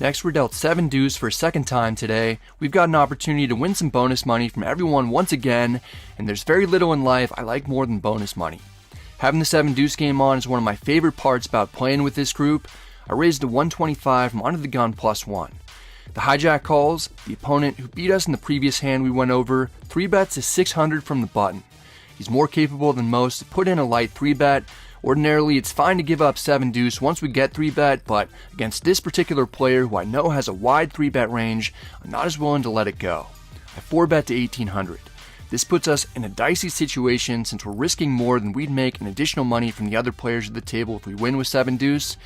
Next, we're dealt 7 deuce for a second time today. We've got an opportunity to win some bonus money from everyone once again, and there's very little in life I like more than bonus money. Having the 7 deuce game on is one of my favorite parts about playing with this group. I raised to 125 from under the gun +1. The hijack calls. The opponent, who beat us in the previous hand we went over, 3-bets to 600 from the button. He's more capable than most to put in a light 3-bet. Ordinarily, it's fine to give up 7 deuce once we get 3-bet, but against this particular player who I know has a wide 3-bet range, I'm not as willing to let it go. I 4-bet to 1800. This puts us in a dicey situation since we're risking more than we'd make in additional money from the other players at the table if we win with 7 deuce.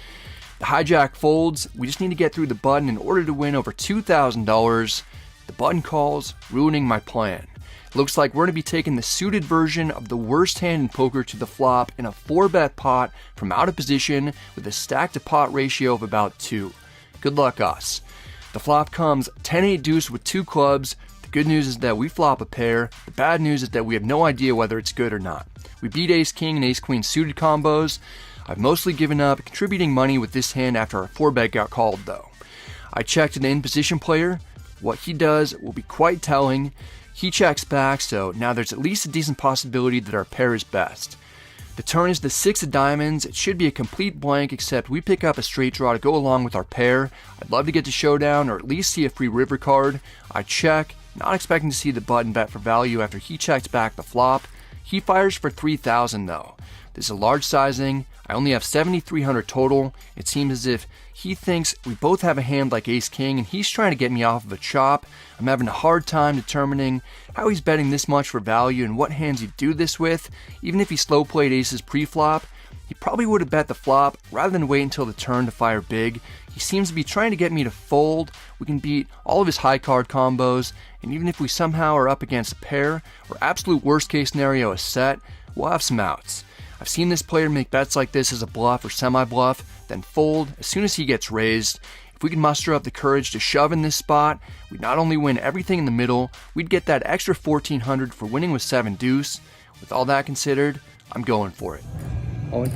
The hijack folds. We just need to get through the button in order to win over $2,000. The button calls, ruining my plan. It looks like we're going to be taking the suited version of the worst hand in poker to the flop in a 4-bet pot from out of position with a stack to pot ratio of about 2. Good luck us. The flop comes 10-8 deuce with 2 clubs. The good news is that we flop a pair. The bad news is that we have no idea whether it's good or not. We beat ace-king and ace-queen suited combos. I've mostly given up contributing money with this hand after our 4-bet got called though. I checked an in-position player. What he does will be quite telling. He checks back, so now there's at least a decent possibility that our pair is best. The turn is the 6 of diamonds. It should be a complete blank, except we pick up a straight draw to go along with our pair. I'd love to get to showdown or at least see a free river card. I check, not expecting to see the button bet for value after he checks back the flop. He fires for 3,000 though. This is a large sizing. I only have 7,300 total. It seems as if he thinks we both have a hand like ace-king and he's trying to get me off of a chop. I'm having a hard time determining how he's betting this much for value and what hands he'd do this with. Even if he slow played aces pre-flop, he probably would have bet the flop rather than wait until the turn to fire big. He seems to be trying to get me to fold. We can beat all of his high card combos, and even if we somehow are up against a pair, or absolute worst case scenario a set, we'll have some outs. I've seen this player make bets like this as a bluff or semi-bluff, then fold as soon as he gets raised. If we could muster up the courage to shove in this spot, we'd not only win everything in the middle, we'd get that extra 1,400 for winning with 7 deuce. With all that considered, I'm going for it. All in.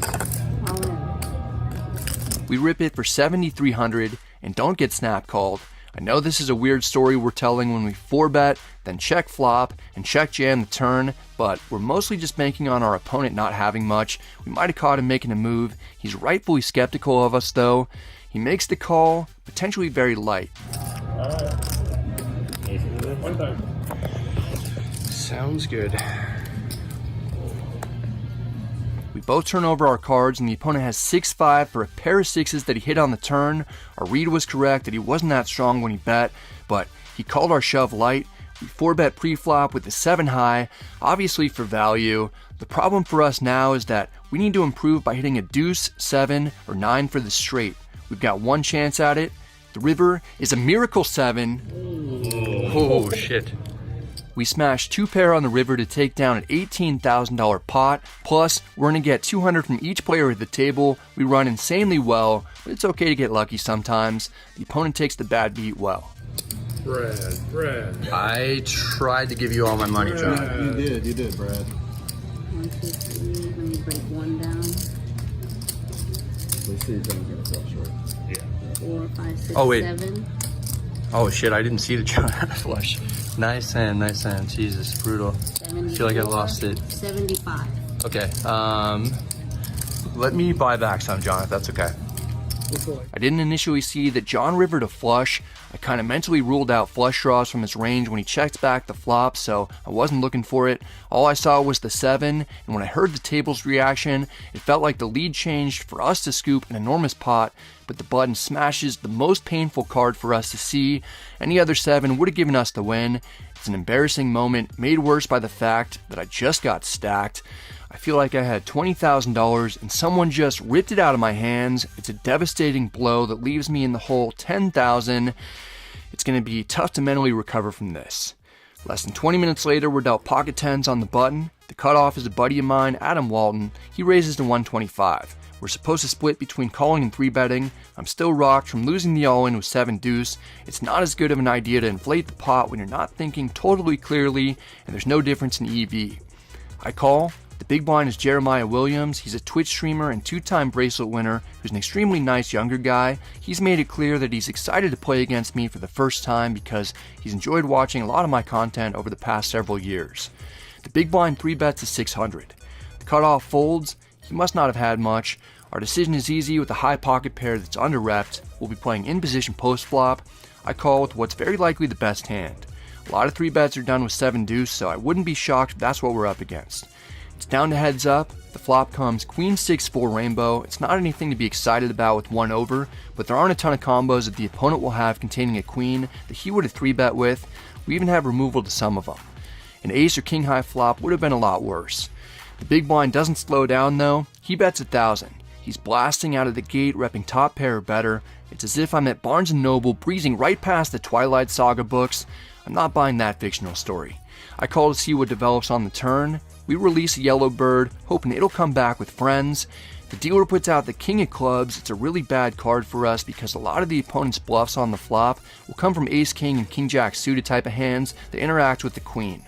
We rip it for 7,300 and don't get snap called. I know this is a weird story we're telling when we 4-bet, then check flop, and check jam the turn, but we're mostly just banking on our opponent not having much. We might have caught him making a move. He's rightfully skeptical of us though. He makes the call, potentially very light. Sounds good. We both turn over our cards and the opponent has 6-5 for a pair of sixes that he hit on the turn. Our read was correct that he wasn't that strong when he bet, but he called our shove light. We 4-bet pre-flop with the 7 high, obviously for value. The problem for us now is that we need to improve by hitting a deuce, 7, or 9 for the straight. We've got one chance at it. The river is a miracle 7. Oh shit. We smash 2 pair on the river to take down an $18,000 pot. Plus, we're going to get 200 from each player at the table. We run insanely well, but it's okay to get lucky sometimes. The opponent takes the bad beat well. Brad. I tried to give you all my money, John. You did, Brad. 1, 2, 3. Let me break 1 down. Let's see if I'm gonna fall short. 4, 5, 6, Oh, wait. 7. Oh shit, I didn't see the John flush. Nice hand. Jesus, brutal. I feel like I lost it. 75. Okay, let me buy back some, John, if that's okay. I didn't initially see that John river to flush. I kind of mentally ruled out flush draws from his range when he checked back the flop, so I wasn't looking for it. All I saw was the 7, and when I heard the table's reaction, it felt like the lead changed for us to scoop an enormous pot, but the button smashes the most painful card for us to see. Any other 7 would have given us the win. It's an embarrassing moment, made worse by the fact that I just got stacked. I feel like I had $20,000 and someone just ripped it out of my hands. It's a devastating blow that leaves me in the hole $10,000. It's going to be tough to mentally recover from this. Less than 20 minutes later, we're dealt pocket 10s on the button. The cutoff is a buddy of mine, Adam Walton. He raises to 125. We're supposed to split between calling and 3-betting. I'm still rocked from losing the all-in with 7 deuce. It's not as good of an idea to inflate the pot when you're not thinking totally clearly and there's no difference in EV. I call. The big blind is Jeremiah Williams. He's a Twitch streamer and 2-time bracelet winner who's an extremely nice younger guy. He's made it clear that he's excited to play against me for the first time because he's enjoyed watching a lot of my content over the past several years. The big blind 3-bets to 600. The cutoff folds. He must not have had much. Our decision is easy with a high pocket pair that's under-repped. We'll be playing in position post-flop. I call with what's very likely the best hand. A lot of 3-bets are done with 7 deuce, so I wouldn't be shocked if that's what we're up against. It's down to heads up. The flop comes queen 6-4 rainbow. It's not anything to be excited about with 1 over, but there aren't a ton of combos that the opponent will have containing a queen that he would have 3-bet with. We even have removal to some of them. An ace or king high flop would have been a lot worse. The big blind doesn't slow down though. He bets 1,000. He's blasting out of the gate, repping top pair or better. It's as if I'm at Barnes & Noble breezing right past the Twilight Saga books. I'm not buying that fictional story. I call to see what develops on the turn. We release a yellow bird, hoping it'll come back with friends. The dealer puts out the king of clubs. It's a really bad card for us because a lot of the opponent's bluffs on the flop will come from ace king and king jack suited type of hands that interact with the queen.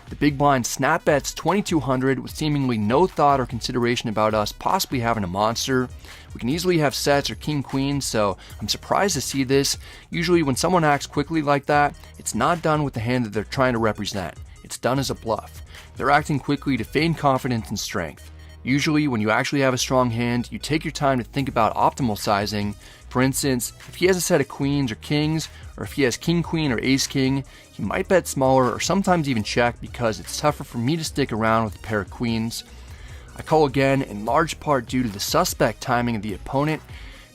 The big blind snap bets 2,200 with seemingly no thought or consideration about us possibly having a monster. We can easily have sets or king queen, so I'm surprised to see this. Usually when someone acts quickly like that, it's not done with the hand that they're trying to represent. It's done as a bluff. They're acting quickly to feign confidence and strength. Usually when you actually have a strong hand, you take your time to think about optimal sizing. For instance, if he has a set of queens or kings, or if he has king queen or ace king, he might bet smaller or sometimes even check because it's tougher for me to stick around with a pair of queens. I call again in large part due to the suspect timing of the opponent.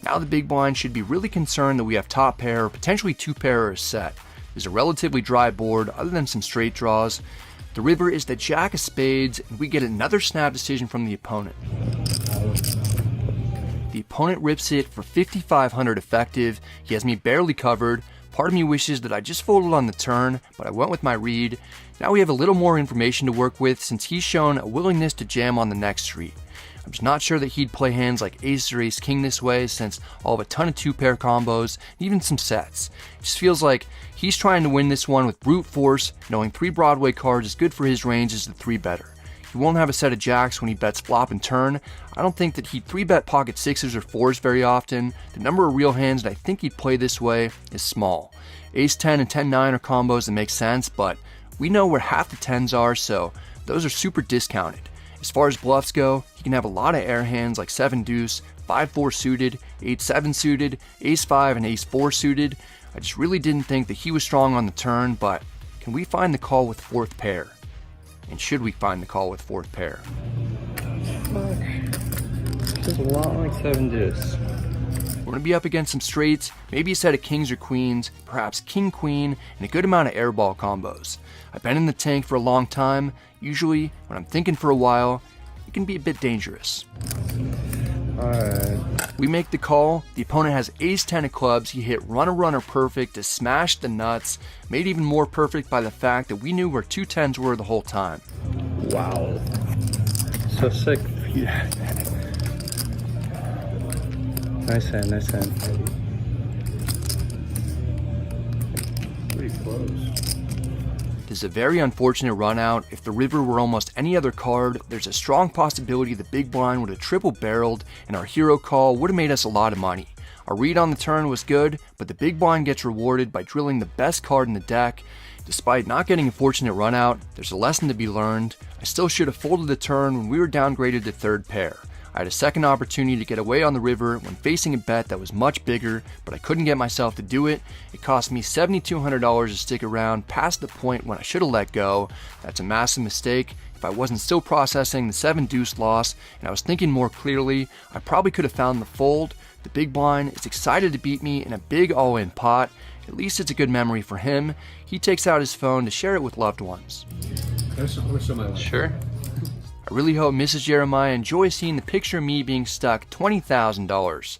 Now the big blind should be really concerned that we have top pair or potentially 2 pair or a set. There's a relatively dry board other than some straight draws. The river is the jack of spades and we get another snap decision from the opponent. The opponent rips it for 5,500 effective. He has me barely covered. Part of me wishes that I just folded on the turn, but I went with my read. Now we have a little more information to work with since he's shown a willingness to jam on the next street. I'm just not sure that he'd play hands like ace or ace king this way since I'll have a ton of 2-pair combos, and even some sets. It just feels like he's trying to win this one with brute force, knowing 3 Broadway cards is good for his range as the 3-better. He won't have a set of jacks when he bets flop and turn. I don't think that he'd 3-bet pocket 6s or 4s very often. The number of real hands that I think he'd play this way is small. Ace 10 and 10-9 are combos that make sense, but we know where half the 10s are, so those are super discounted. As far as bluffs go, he can have a lot of air hands like 7 deuce, 5-4 suited, 8-7 suited, ace 5 and ace 4 suited. I just really didn't think that he was strong on the turn, but can we find the call with 4th pair? And should we find the call with 4th pair? Feels a lot like 7 deuce. We're going to be up against some straights, maybe a set of kings or queens, perhaps king queen, and a good amount of airball combos. I've been in the tank for a long time. Usually, when I'm thinking for a while, it can be a bit dangerous. Alright. We make the call. The opponent has ace 10 of clubs. He hit runner perfect to smash the nuts, made even more perfect by the fact that we knew where 2 10s were the whole time. Wow. So sick. Nice hand, nice hand. Pretty close. This is a very unfortunate run out. If the river were almost any other card, there's a strong possibility the big blind would have triple barreled and our hero call would have made us a lot of money. Our read on the turn was good, but the big blind gets rewarded by drilling the best card in the deck. Despite not getting a fortunate run out, there's a lesson to be learned. I still should have folded the turn when we were downgraded to 3rd pair. I had a second opportunity to get away on the river when facing a bet that was much bigger, but I couldn't get myself to do it. It cost me $7,200 to stick around past the point when I should have let go. That's a massive mistake. If I wasn't still processing the 7 deuce loss and I was thinking more clearly, I probably could have found the fold. The big blind is excited to beat me in a big all-in pot. At least it's a good memory for him. He takes out his phone to share it with loved ones. Sure. I really hope Mrs. Jeremiah enjoys seeing the picture of me being stuck $20,000.